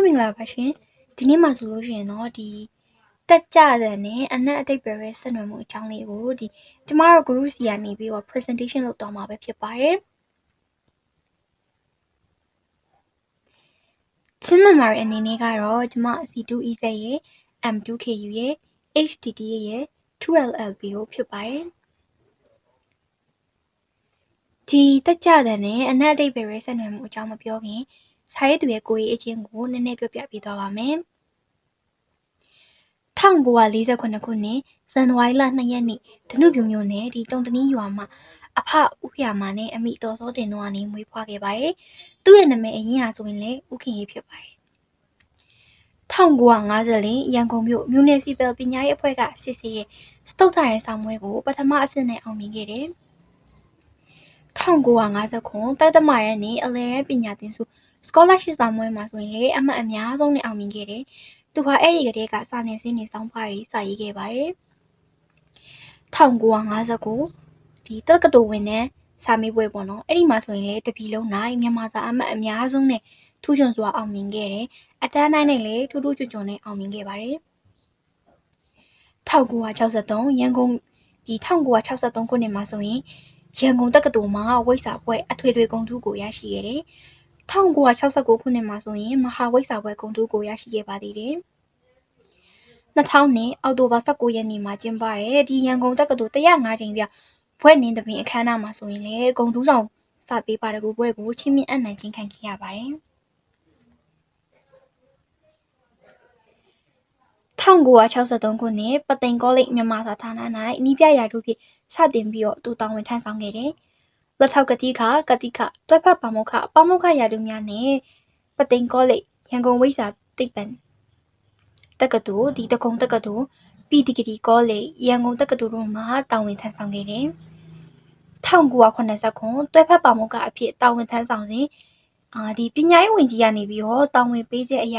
မင်္ဂလာပါရှင်ဒီနေ့မှာဆိုလို့ရှိရင်တော့ဒီတက်ကြတဲ့နဲ့အနက်အတိတ်ပဲဆက်နွယ်မှုအကြောင်းလေးကိုကျမတို့ group စီကနေပြီးတော့ presentation လုပ်သွားမှာပဲဖြစ်ပါတယ်ချင်းမှန်ပါရဲ့အနေနဲ့ကတော့ကျမ C2EZ ရဲ့ M2KU ရဲ့ HTT ရဲ့ 2LLB တို့ဖြစ်ပါတယ်ဒီတက်ကြတဲ့နဲ့အနက်အတိတ်ပဲဆက်နွယ်မှုအကြောင်းမပြောခင်စာရေးသူရဲ့ကိုယ်ရေးအချင်းကိုနည်းနည်းပြောပြပေးသွားပါမယ်1948ခုနှစ်ဇန်နဝါရီလ2ရက်နေ့ဓနုပြမြို့နယ်ဒီတုံတနီးရွာမှာအဖဦးဖျာမာနဲ့အမိတော်စောတင်တို့ကနေမွေးဖွားခဲ့ပါတယ်။သူ့ရဲ့နာမည်အရင်ဟာဆိုရင်လည်းဦးခင်ရေးဖြစ်ပါတယ်။1954ရန်ကုန်မြို့ Municipal ပညာရေးအဖွဲ့ကစစ်ဆေးတဲ့စတုတ္ထရန်ဆောင်ပွဲကိုပထမအဆင့်နဲ့အောင်မြင်ခဲ့တယ်။1959တိုက်တမရန်နဲ့အလယ်ရန်ပညာသင်ဆု scholarship ဆောင်ပွဲမှာဆိုရင်လည်းအမှတ်အများဆုံးနဲ့အောင်မြင်ခဲ့တယ်။သူဟာအဲ့ဒီကတည်းကစာနယ်ဇင်းတွေစောင်းဖွားရေးစာရေးခဲ့ပါတယ်1959ဒီတက္ကသိုလ်ဝင်တဲ့စာမေးပွဲပေါ့နော်အဲ့ဒီမှာဆိုရင်လည်းတပြည်လုံးနိုင်မြန်မာစာအမှတ်အများဆုံးနဲ့ထူးချွန်စွာအောင်မြင်ခဲ့တယ်အတန်းတိုင်းနဲ့လည်းထူးထူးချွန်ချွန်နဲ့အောင်မြင်ခဲ့ပါတယ်1963ရန်ကုန်ဒီ1963ခုနှစ်မှာဆိုရင်ရန်ကုန်တက္ကသိုလ်မှာဝိဇ္ဇာဘွဲ့အထွေထွေဂုဏ်ထူးကိုရရှိခဲ့တယ်1969ခုနှစ်မှာဆိုရင်မဟာဝိဇ္ဇာဘွဲ့ဂုဏ်ထူးကိုရရှိခဲ့ပါသေးတယ်2000အောက်တိုဘာ19ရက်နေ့မှာကျင်းပတဲ့ဒီရန်ကုန်တက္ကသိုလ်105ကြိမ်ပြဘွဲ့နင်းသဘင်အခမ်းအနားမှာဆိုရင်လည်းဂုဏ်ထူးဆောင်စာပေပါရဂူဘွဲ့ကိုချီးမြှင့်အပ်နှံခြင်းခံခဲ့ရပါတယ်1963ခုနှစ်ပသိမ်ကောလိပ်မြန်မာစာဌာန၌နီးပြရာထူးဖြင့်စတင်ပြီးတော့သူတာဝန်ထမ်းဆောင်ခဲ့တယ်လက်ထောက်ကတိခတွဲဖက်ပါမောက္ခရာထူးများနဲ့ပသိမ်ကောလိပ်ရန်ကုန်ဝိဇ္ဇာသိပ္ပံတက္ကသိုလ်ဒီတကုံတက္ကသိုလ်ပြည်ဒီဂရီကောလိပ်ရန်ကုန်တက္ကသိုလ်တို့မှာတာဝန်ထမ်းဆောင်ခဲ့တယ်1989တွဲဖက်ပါမောက္ခအဖြစ်တာဝန်ထမ်းဆောင်စဉ်ဒီပညာရေးဝန်ကြီးကနေပြီးတော့တာဝန်ပေးချက်အရ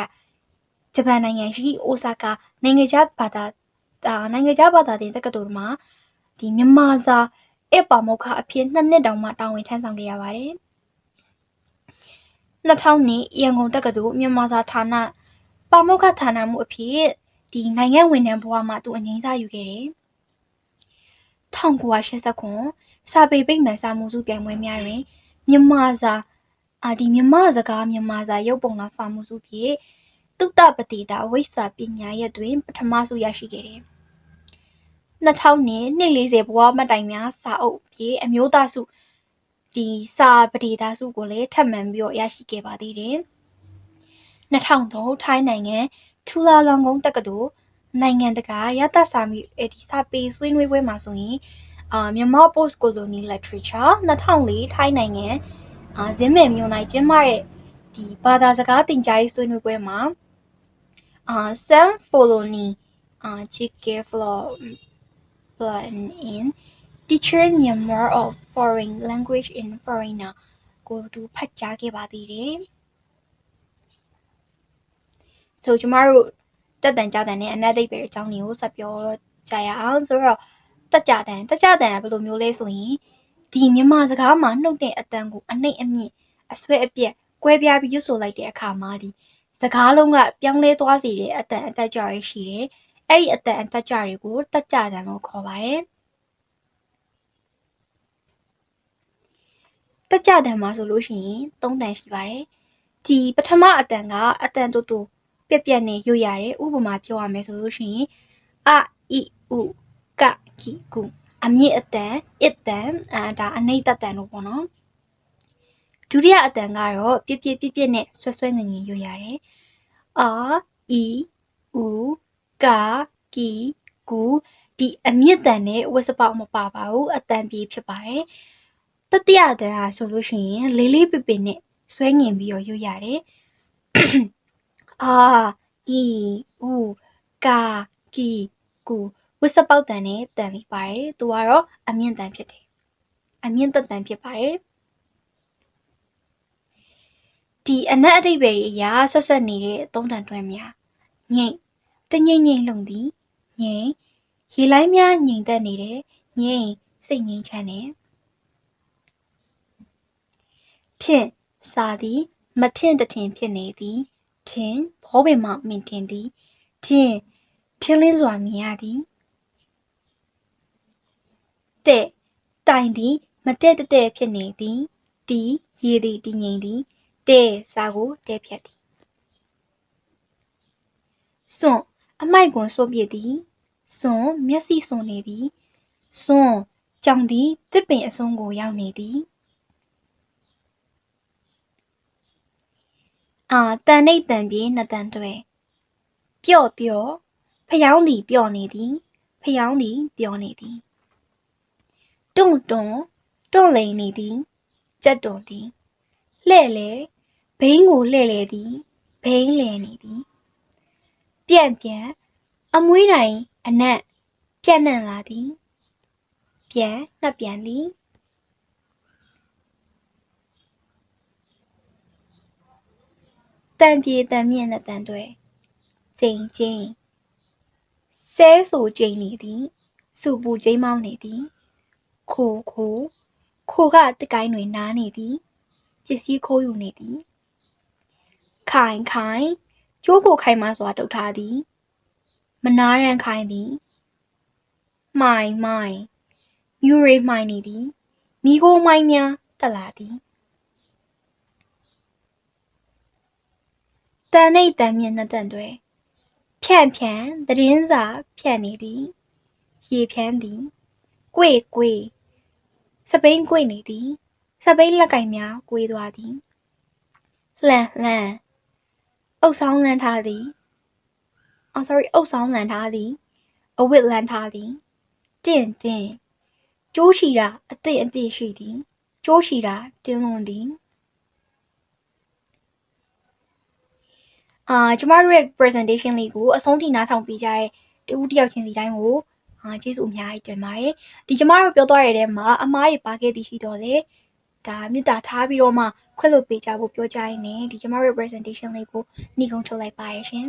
ဂျပန်နိုင်ငံရှိအိုဆာကာနိုင်ငံခြားဘာသာတင်တက္ကသိုလ်မှာဒီမြန်မာစာပါမောက္ခအဖြစ်2နှစ်တောင်မှတာဝန်ထမ်းဆောင်ခဲ့ရပါတယ်2000ရန်ကုန်တက္ကသိုလ်မြန်မာစာဌာနပါမောက္ခဌာနမှုအဖြစ်ဒီနိုင်ငံဝန်ထမ်းဘဝမှာသူအငြိမ်းစားယူခဲ့တယ်1989စာပေဗိမာန်စာမှုစုပြိုင်ပွဲများတွင်မြန်မာစာရုပ်ပုံလာစာမှုစုဖြင့်သုတပတိတာဝိဇ္ဇာပညာရပ်တွင်ပထမဆုရရှိခဲ့တယ်2000နှစ်40ဘဝမှတ်တိုင်များစာအုပ်ဖြင့်အမျိုးသားဆုဒီစာပတိတာဆုကိုလည်းထပ်မံပြီးတော့ရရှိခဲ့ပါသေးတယ်2003ထိုင်းနိုင်ငံထူလာလောင်ကုန်းတက္ကသိုလ်နိုင်ငံတကာရတစာပေဆွေးနွေးပွဲမှာဆိုရင်မြန်မာ post colonial literature 2004ထိုင်းနိုင်ငံဇင်းမယ်မြို့၌ကျင်းပတဲ့ဒီဘာသာစကားသင်ကြားရေးဆွေးနွေးပွဲမှာSam Foloni Chike in Teacher Myanmar of Foreign Language in Foreigner ကိုသူဖတ်ကြားခဲ့ပါသေးတယ်ဆိုကျမတို့တက်တန်ကြတဲ့နဲ့အနက်အဓိပ္ပာယ်အကြောင်းတွေကိုဆက်ပြောကြရအောင်ဆိုတော့တက်ကြတန်ကဘယ်လိုမျိုးလဲဆိုရင်ဒီမြန်မာစကားမှာနှုတ်တဲ့အတန်ကိုအနှိမ့်အမြင့်အဆွဲအပြက်ကွဲပြားပြီးရွတ်ဆိုလိုက်တဲ့အခါမှာဒီစကားလုံးကပြောင်းလဲသွားစေတဲ့အတန်အတက်ကြရရှိတယ်အဲ့ဒီအတန်အတက်ကြတွေကိုတက်ကြတန်လို့ခေါ်ပါတယ်တက်ကြတန်မှာဆိုလို့ရှိရင်3တန်ရှိပါတယ်ဒီပထမအတန်ကအတန်တူတူပြက်ပြက်နဲ့ရွတ်ရတယ်ဥပမာပြောရမယ်ဆိုလို့ရှိရင်အဣဥကကိကုအမြင့်အတန်အတန်ဒါအနှိမ့်တတန်လို့ပေါ့နော်ဒုတိယအတန်ကတော့ပြက်နဲ့ဆွဲငင်ရွတ်ရတယ်အဣဥကကိကုဒီအမြင့်တန်နဲ့ဝတ်စပေါက်မပါပါဘူးအတန်ပြေဖြစ်ပါတယ်တတိယအတန်ကဆိုလို့ရှိရင်လေးပင်နဲ့ဆွဲငင်ပြီးတော့ရွတ်ရတယ်အာဣဥကကိကုဝတ်စပေါက်တန်နဲ့တန်လေးပါတယ်သူကတော့အမြင့်တန်ဖြစ်တယ်အမြင့်တန်ဖြစ်ပါတယ်ဒီအနက်အဓိပ္ပာယ်တွေအရာဆက်နေတဲ့သုံးတန်တွဲများငိမ့်တငိမ့်လုံသည်ငိမ့်ရေလိုင်းများငိမ့်သက်နေတယ်ငိမ့်စိတ်ငိမ့်ချမ်းတယ်ထင့်စာသည်မထင့်တထင်ဖြစ်နေသည် ထင်ဘောပင်မှမြင်တင်သည်ထင်ထင်းလင်းစွာမြင်ရသည်တဲ့တိုင်သည်မတဲ့တဲ့ဖြစ်နေသည်တီရေသည်တည်ငြိမ်သည်တဲ့စားကိုတဲ့ဖြတ်သည်စွန့်အမိုက်ကွန်စွန့်ပစ်သည်စွန့်မျက်စိစွန့်နေသည်စွန့်ကြောင်သည်တစ်ပင်အဆုံးကိုရောက်နေသည်တန်နှိပ်တန်ပြေနှစ်တန်တွဲပျော့ပျော့ဖျောင်းသည်ပျော့နေသည်ဖျောင်းသည်ပျော့နေသည်တွန့်တွန့်တွန့်လိန်နေသည်ကြက်တွန့်သည်လှဲ့လေဘိန်းကိုလှဲ့လေသည်ဘိန်းလဲနေသည်ပြန့်ပြန့်အမွှေးတိုင်အနက်ပြန့်နှံ့လာသည်ပြန်ငှက်ပြန်သည်တန်ပြေတန်မြင့်နှစ်တန်တွဲကျိန်ကျိန်ဆဲဆိုကျိန်နေသည်စူပူကျိန်မောင်းနေသည်ခိုခိုခိုကတကိုင်းတွင်နားနေသည်ပစ္စည်းခိုးယူနေသည်ခိုင်ခိုင်ကျိုးကိုခိုင်မှစွာတုတ်ထားသည်မနာရန်ခိုင်သည်မှိုင်မှိုင်မြူရီမှိုင်နေသည်မိခိုးမိုင်းများတက်လာသည်တန်နှိပ်တန်မြင့်နှစ်တန်တွဲဖြန့်ဖြန့်သတင်းစာဖြန့်နေသည်ရေဖြန်းသည်ကွေ့ကွေ့စပိန်ကွေ့နေသည်စပိန်လက်ကင်များကွေးသွားသည်လှန်လှန်အုပ်ဆောင်လှန်ထားသည်အုပ်ဆောင်လှန်ထားသည်အဝတ်လှန်ထားသည်တင့်တင့်ကျိုးချီတာအသင့်အတင့်ရှိသည်ကျိုးချီတာတင်းလွန်သည်ကျမတို့ရဲ့ presentation လေးကိုအဆုံးထိနားထောင်ပေးကြတဲ့တဦးတစ်ယောက်ချင်းစီတိုင်းကိုကျေးဇူးအများကြီးတင်ပါတယ်ဒီကျမတို့ပြောသွားတဲ့ထဲမှာအမားတွေပါခဲ့သည်ရှိတော့လေဒါမေတ္တာထားပြီးတော့မှခွင့်လွှတ်ပေးကြဖို့ပြောကြရင်းနဲ့ဒီကျမတို့ presentation လေးကိုနှီးကုန်းထုတ်လိုက်ပါရရှင်